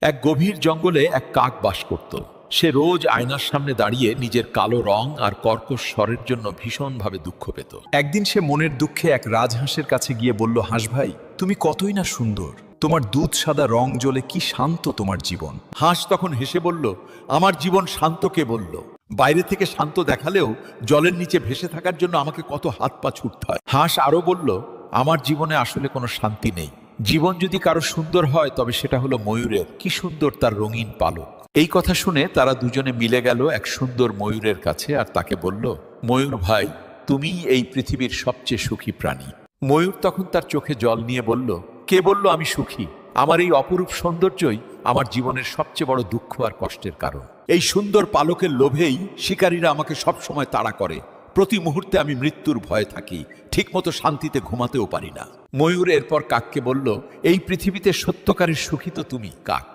এক গভীর জঙ্গলে এক কাক বাস করত। সে রোজ আয়নার সামনে দাঁড়িয়ে নিজের কালো রং আর কর্কশ স্বরের জন্য ভীষণভাবে দুঃখ পেত। একদিন সে মনের দুঃখে এক রাজহাঁসের কাছে গিয়ে বলল, হাঁস ভাই, তুমি কতই না সুন্দর, তোমার দুধ সাদা রং জ্বলে কি শান্ত তোমার জীবন। হাঁস তখন হেসে বলল, আমার জীবন শান্ত কে বলল? বাইরে থেকে শান্ত দেখালেও জলের নিচে ভেসে থাকার জন্য আমাকে কত হাত পা ছুটতে হয়। হাঁস আরো বলল, আমার জীবনে আসলে কোনো শান্তি নেই। জীবন যদি কারো সুন্দর হয় তবে সেটা হলো ময়ূরের। কি সুন্দর তার রঙিন পালক। এই কথা শুনে তারা দুজনে মিলে গেল এক সুন্দর ময়ূরের কাছে আর তাকে বলল, ময়ূর ভাই, তুমিই এই পৃথিবীর সবচেয়ে সুখী প্রাণী। ময়ূর তখন তার চোখে জল নিয়ে বলল, কে বলল আমি সুখী? আমার এই অপরূপ সৌন্দর্যই আমার জীবনের সবচেয়ে বড় দুঃখ আর কষ্টের কারণ। এই সুন্দর পালকের লোভেই শিকারীরা আমাকে সবসময় তাড়া করে। প্রতি মুহূর্তে আমি মৃত্যুর ভয়ে থাকি, ঠিকমতো শান্তিতে ঘুমাতেও পারি না। ময়ূর এরপর কাককে বলল, এই পৃথিবীতে সত্যকারের সুখী তো তুমি কাক।